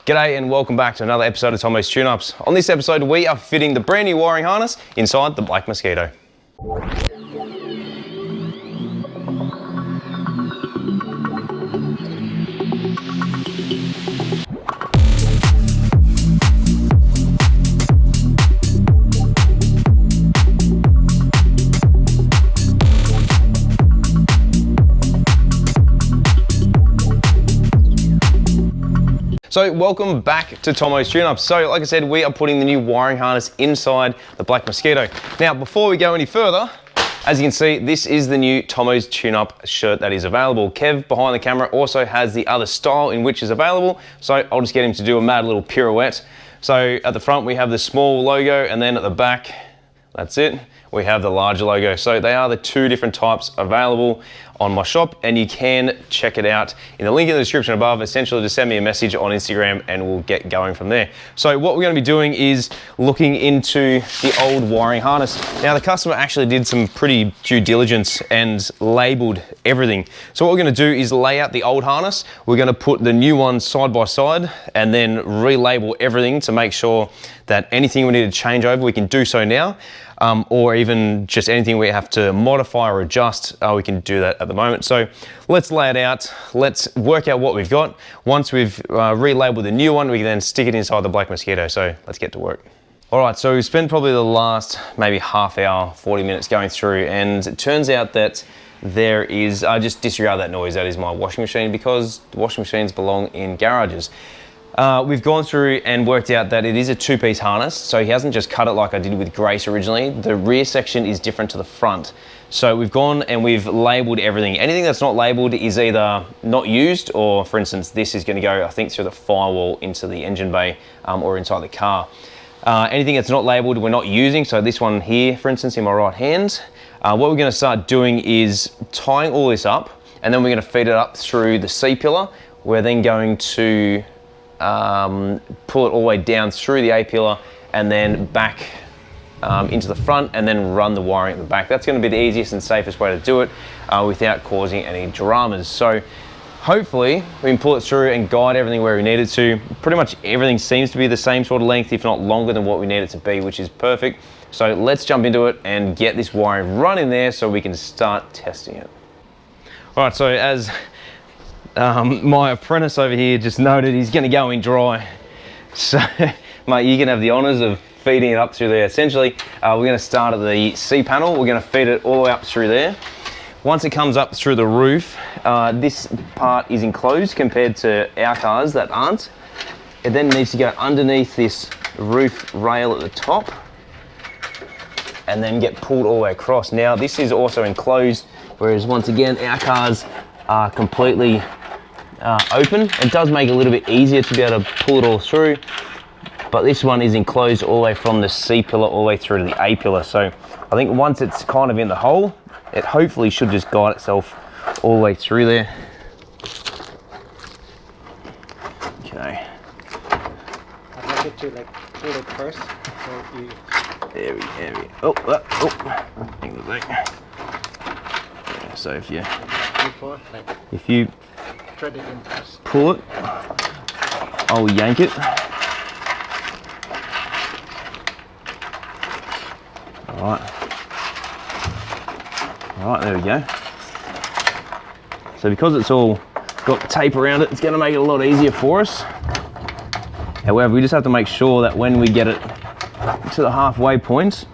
G'day and welcome back to another episode of Tomo's Tune-Ups. On this episode, we are fitting the brand new wiring harness inside the Black Mosquito. So welcome back to Tomo's Tune-Ups. So like I said, we are putting the new wiring harness inside the Black Mosquito. Now, before we go any further, as you can see, this is the new Tomo's Tune-Up shirt that is available. Kev, behind the camera, also has the other style in which is available. So I'll just get him to do a mad little pirouette. So at the front, we have the small logo, and then at the back, that's it, we have the larger logo. So they are the two different types available on my shop, and you can check it out in the link in the description above. Essentially, just send me a message on Instagram and we'll get going from there. So what we're going to be doing is looking into the old wiring harness. Now, the customer actually did some pretty due diligence and labeled everything. So what we're going to do is lay out the old harness. We're going to put the new one side by side and then relabel everything to make sure that anything we need to change over, we can do so now. Or even just anything we have to modify or adjust, we can do that at the moment. So let's lay it out. Let's work out what we've got. Once we've relabeled the new one, we can then stick it inside the Black Mosquito. So let's get to work. All right, so we've spent probably the last maybe half hour, 40 minutes going through, and it turns out that there is, just disregard that noise, that is my washing machine, because the washing machines belong in garages. We've gone through and worked out that it is a two-piece harness, so he hasn't just cut it like I did with Grace originally. The rear section is different to the front. So we've gone and we've labelled everything. Anything that's not labelled is either not used, or for instance, this is going to go, I think, through the firewall into the engine bay or inside the car. Anything that's not labelled, we're not using. So this one here, for instance, in my right hand, what we're going to start doing is tying all this up, and then we're going to feed it up through the C-pillar. We're then going to pull it all the way down through the A pillar and then back into the front, and then run the wiring at the back. That's going to be the easiest and safest way to do it without causing any dramas. So hopefully we can pull it through and guide everything where we need it to. Pretty much everything seems to be the same sort of length, if not longer than what we need it to be, which is perfect. So let's jump into it and get this wiring running there so we can start testing it. All right, so as my apprentice over here just noted, he's going to go in dry. So, mate, you can have the honours of feeding it up through there. Essentially, we're going to start at the C panel. We're going to feed it all the way up through there. Once it comes up through the roof, this part is enclosed compared to our cars that aren't. It then needs to go underneath this roof rail at the top and then get pulled all the way across. Now, this is also enclosed, whereas once again, our cars are completely open. It does make it a little bit easier to be able to pull it all through, but this one is enclosed all the way from the C pillar all the way through to the A pillar. So I think once it's kind of in the hole, it hopefully should just guide itself all the way through there. Okay. I'd like it to pull it first. So you... There we go. Hang the back. Yeah, so if you thread it in first, pull it, I'll yank it. All right, there we go. So because it's all got tape around it, it's going to make it a lot easier for us. However, we just have to make sure that when we get it to the halfway point,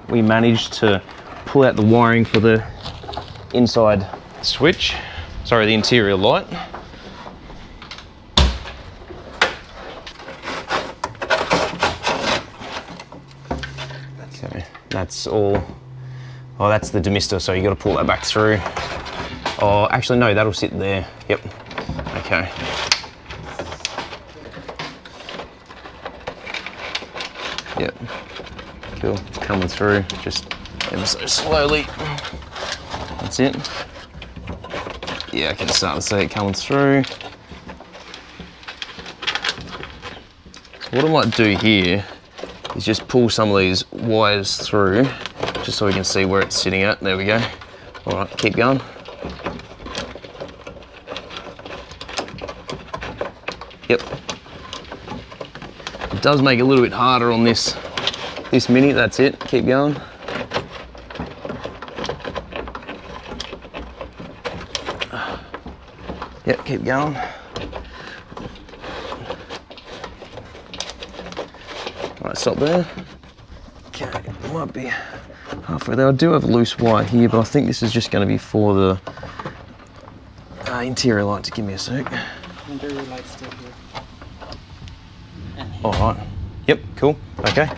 we manage to pull out the wiring for the inside switch, sorry, the interior light. Okay, that's all. Oh, that's the demister, so you got to pull that back through. Oh, actually no, that'll sit there. Yep. Okay. Yep. Cool. It's coming through just ever so slowly. That's it. Yeah, I can start to see it coming through. So what I might do here is just pull some of these wires through, just so we can see where it's sitting at. There we go. All right, keep going. Yep. It does make it a little bit harder on this Mini. That's it, keep going. Yep, keep going. Right, stop there. Okay, might be halfway there. I do have a loose wire here, but I think this is just going to be for the interior lights. Give me a sec. Interior lights still here. All right. Yep, cool. Okay.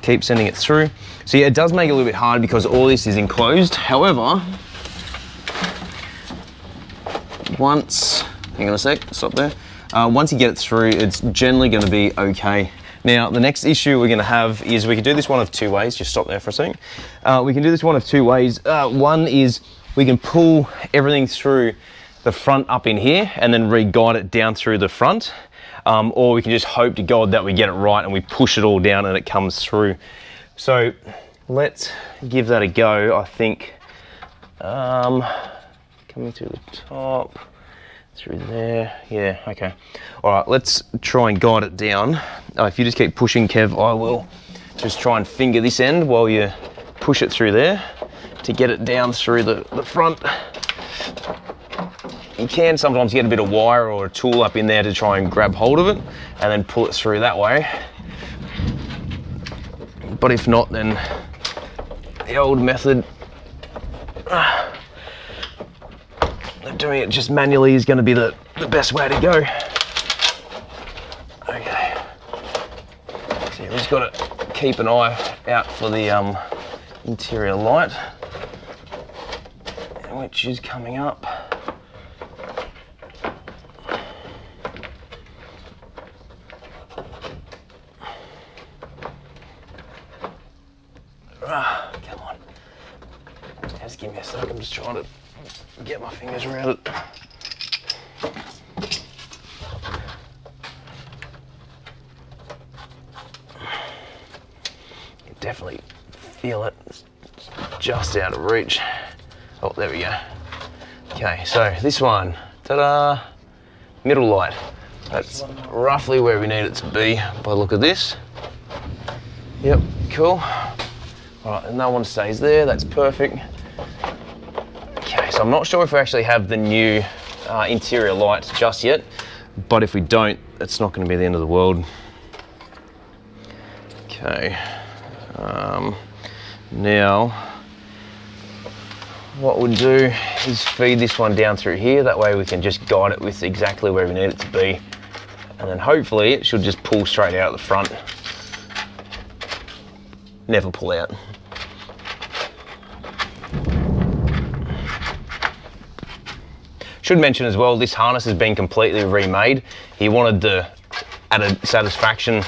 Keep sending it through. So yeah, it does make it a little bit hard because all this is enclosed. However, once, hang on a sec, stop there. Once you get it through, it's generally going to be okay. Now, the next issue we're going to have is we can do this one of two ways. Just stop there for a second. We can do this one of two ways. One is we can pull everything through the front up in here and then re-guide it down through the front. Or we can just hope to God that we get it right and we push it all down and it comes through. So let's give that a go. I think coming through the top, through there, yeah, okay. All right, let's try and guide it down. If you just keep pushing, Kev, I will just try and finger this end while you push it through there to get it down through the front. You can sometimes get a bit of wire or a tool up in there to try and grab hold of it and then pull it through that way. But if not, then the old method of doing it just manually is going to be the best way to go. Okay. So you've just got to keep an eye out for the interior light, which is coming up. Come on. Just give me a sec, I'm just trying to get my fingers around it. You can definitely feel it. It's just out of reach. Oh, there we go. Okay, so this one, ta-da, middle light. That's roughly where we need it to be by the look of this. Yep, cool. All right, and that one stays there, that's perfect. Okay, so I'm not sure if we actually have the new interior lights just yet, but if we don't, it's not going to be the end of the world. Okay, now what we'll do is feed this one down through here, that way we can just guide it with exactly where we need it to be, and then hopefully it should just pull straight out at the front. Never pull out. Should mention as well, this harness has been completely remade. He wanted the added satisfaction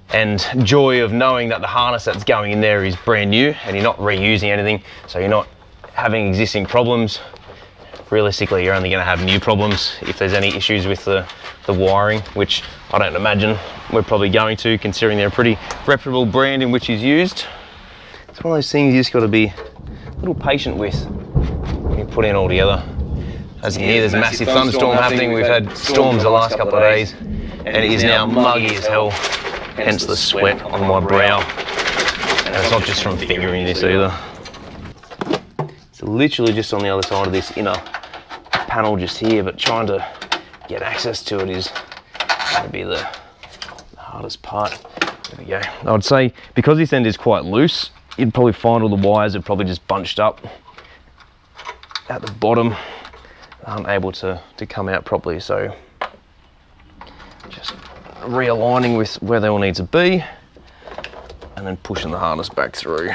and joy of knowing that the harness that's going in there is brand new and you're not reusing anything, so you're not having existing problems. Realistically, you're only going to have new problems if there's any issues with the wiring, which I don't imagine we're probably going to, considering they're a pretty reputable brand in which he's used. It's one of those things you just got to be a little patient with when you put it all together. As you can hear, there's a massive thunderstorm happening. We've had storms the last couple of days, and it is now muggy as hell, hence the sweat on my brow. And it's not just from fingering this either. It's literally just on the other side of this inner panel just here, but trying to get access to it is going to be the hardest part. There we go. I would say because this end is quite loose, you'd probably find all the wires are probably just bunched up at the bottom, aren't able to come out properly, so just realigning with where they all need to be and then pushing the harness back through.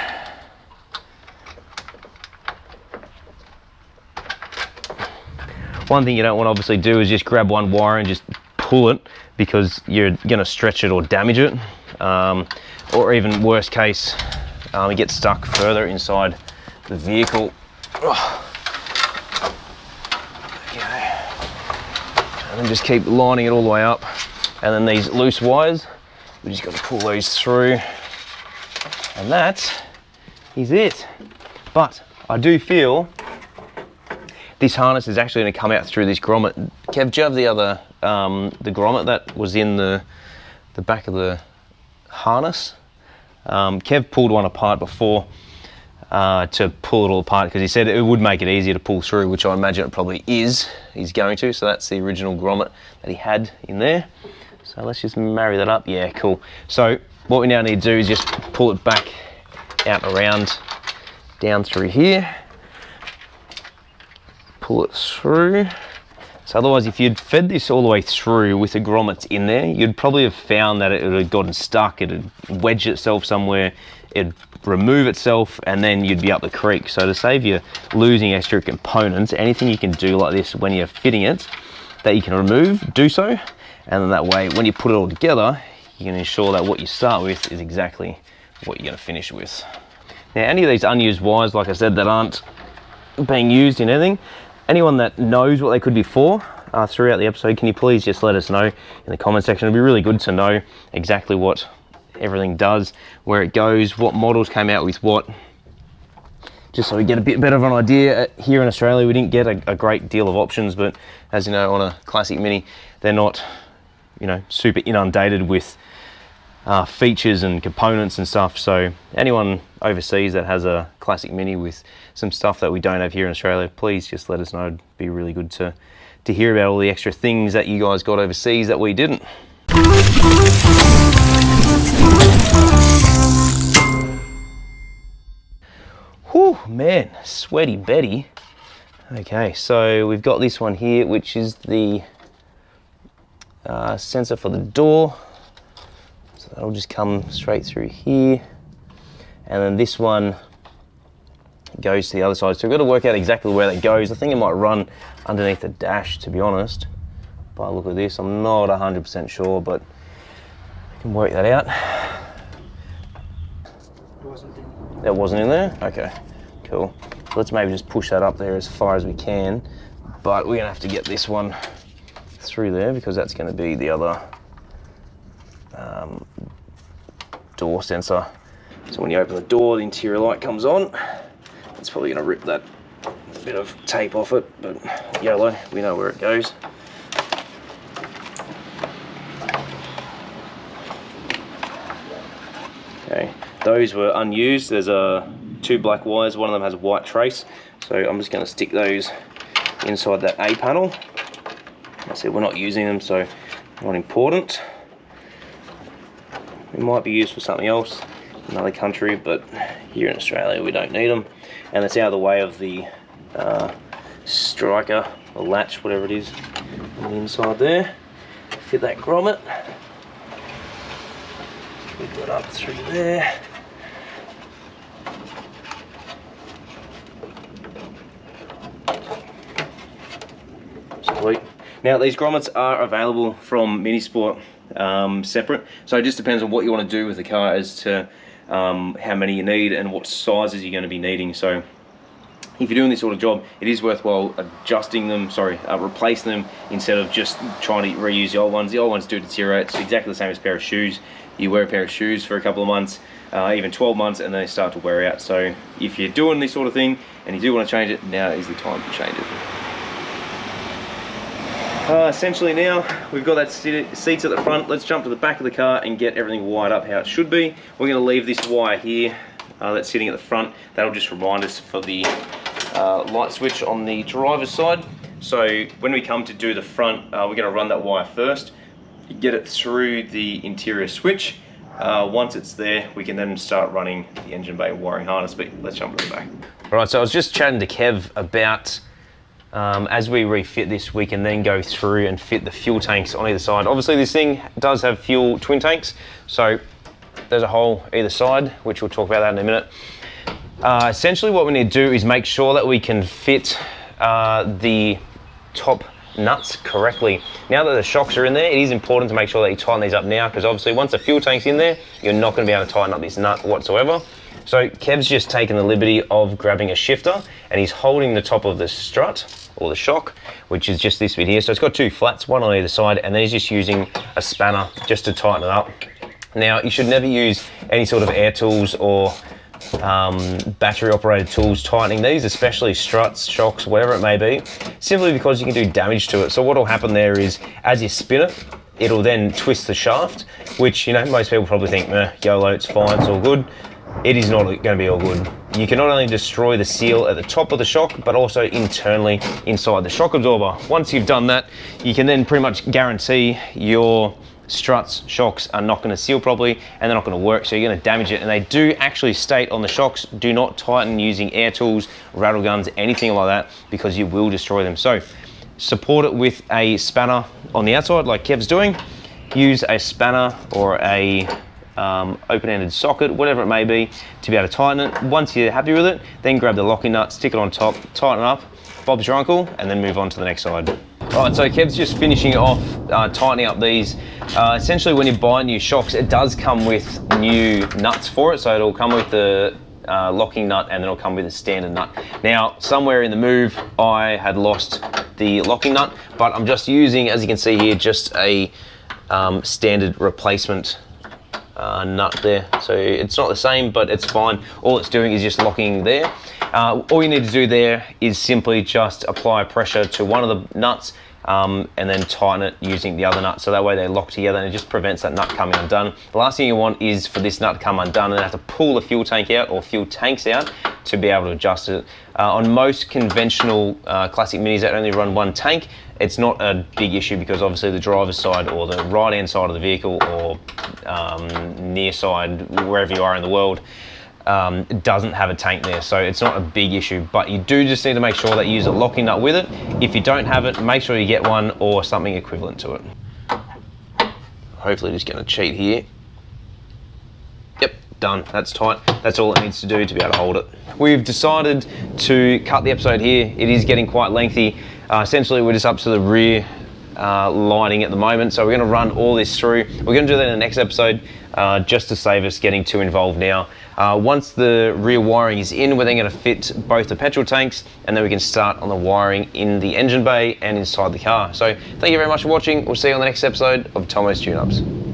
One thing you don't want to obviously do is just grab one wire and just pull it, because you're going to stretch it or damage it, or even worst case, it gets stuck further inside the vehicle. And then just keep lining it all the way up, and then these loose wires, we just got to pull those through, and that is it. But I do feel this harness is actually going to come out through this grommet. Kev, do you have the other the grommet that was in the back of the harness. Kev pulled one apart before to pull it all apart because he said it would make it easier to pull through, which I imagine it probably is. He's going to, so that's the original grommet that he had in there. So let's just marry that up. Yeah, cool. So what we now need to do is just pull it back out around, down through here. Pull it through. So otherwise, if you'd fed this all the way through with the grommets in there, you'd probably have found that it would have gotten stuck, it had wedged itself somewhere, it'd remove itself, and then you'd be up the creek. So to save you losing extra components, anything you can do like this when you're fitting it, that you can remove, do so. And then that way, when you put it all together, you can ensure that what you start with is exactly what you're gonna finish with. Now, any of these unused wires, like I said, that aren't being used in anything, anyone that knows what they could be for throughout the episode, can you please just let us know in the comment section? It'd be really good to know exactly what everything does, where it goes, what models came out with what, just so we get a bit better of an idea. Here in Australia, we didn't get a great deal of options, but as you know, on a classic Mini, they're not, you know, super inundated with features and components and stuff. So anyone overseas that has a classic Mini with some stuff that we don't have here in Australia, please just let us know. It'd be really good to hear about all the extra things that you guys got overseas that we didn't. Whew, man, sweaty Betty. Okay, so we've got this one here, which is the sensor for the door. So that'll just come straight through here. And then this one goes to the other side. So we've got to work out exactly where that goes. I think it might run underneath the dash, to be honest. By the look of this, I'm not 100% sure, but I can work that out. That wasn't in there? Okay, cool. Let's maybe just push that up there as far as we can. But we're gonna have to get this one through there because that's gonna be the other door sensor. So when you open the door, the interior light comes on. It's probably gonna rip that bit of tape off it, but YOLO, we know where it goes. Okay, those were unused. There's two black wires, one of them has a white trace. So I'm just gonna stick those inside that A panel. I said we're not using them, so not important. It might be used for something else in another country, but here in Australia we don't need them. And it's out of the way of the striker or latch, whatever it is, on the inside there. Fit that grommet. We've got up through there. Sweet. Now these grommets are available from Minisport separate, so it just depends on what you want to do with the car as to how many you need and what sizes you're going to be needing. So if you're doing this sort of job, it is worthwhile adjusting them, replacing them instead of just trying to reuse the old ones. The old ones do deteriorate. It's exactly the same as a pair of shoes. You wear a pair of shoes for a couple of months, even 12 months, and then they start to wear out. So if you're doing this sort of thing and you do want to change it, now is the time to change it. Essentially now, we've got that seats at the front. Let's jump to the back of the car and get everything wired up how it should be. We're going to leave this wire here that's sitting at the front. That'll just remind us for the light switch on the driver's side. So when we come to do the front, we're going to run that wire first, get it through the interior switch. Once it's there, we can then start running the engine bay wiring harness, but let's jump to the back. All right, so I was just chatting to Kev about as we refit this, we can then go through and fit the fuel tanks on either side. Obviously this thing does have fuel twin tanks, so there's a hole either side, which we'll talk about that in a minute. Essentially what we need to do is make sure that we can fit the top nuts correctly. Now that the shocks are in there, it is important to make sure that you tighten these up now, because obviously once the fuel tank's in there, you're not going to be able to tighten up this nut whatsoever. So Kev's just taken the liberty of grabbing a shifter and he's holding the top of the strut or the shock, which is just this bit here. So it's got two flats, one on either side, and then he's just using a spanner just to tighten it up. Now you should never use any sort of air tools or battery operated tools tightening these, especially struts, shocks, whatever it may be, simply because you can do damage to it. So what will happen there is as you spin it, it'll then twist the shaft, which, you know, most people probably think, meh, YOLO, it's fine, it's all good. It is not going to be all good. You can not only destroy the seal at the top of the shock, but also internally inside the shock absorber. Once you've done that, you can then pretty much guarantee your struts, shocks are not going to seal properly and they're not going to work, so you're going to damage it. And they do actually state on the shocks, do not tighten using air tools, rattle guns, anything like that, because you will destroy them. So support it with a spanner on the outside like Kev's doing. Use a spanner or a open-ended socket, whatever it may be, to be able to tighten it. Once you're happy with it, then grab the locking nut, stick it on top, tighten it up, Bob's your uncle, and then move on to the next side. All right, so Kev's just finishing off tightening up these. Essentially, when you buy new shocks, it does come with new nuts for it. So it'll come with the locking nut, and then it'll come with a standard nut. Now, somewhere in the move, I had lost the locking nut, but I'm just using, as you can see here, just a standard replacement nut there. So it's not the same, but it's fine. All it's doing is just locking there. All you need to do there is simply just apply pressure to one of the nuts and then tighten it using the other nut, so that way they lock together and it just prevents that nut coming undone. The last thing you want is for this nut to come undone and have to pull the fuel tank out or fuel tanks out to be able to adjust it. On most conventional classic minis that only run one tank, it's not a big issue because obviously the driver's side or the right-hand side of the vehicle or near side, wherever you are in the world, doesn't have a tank there, so it's not a big issue. But you do just need to make sure that you use a locking nut with it. If you don't have it, make sure you get one or something equivalent to it. Hopefully just going to cheat here. Yep, done. That's tight. That's all it needs to do to be able to hold it. We've decided to cut the episode here. It is getting quite lengthy. Essentially, we're just up to the rear lining at the moment, so we're going to run all this through. We're going to do that in the next episode just to save us getting too involved now. Once the rear wiring is in, we're then going to fit both the petrol tanks, and then we can start on the wiring in the engine bay and inside the car. So thank you very much for watching. We'll see you on the next episode of Tomo's Tune-Ups.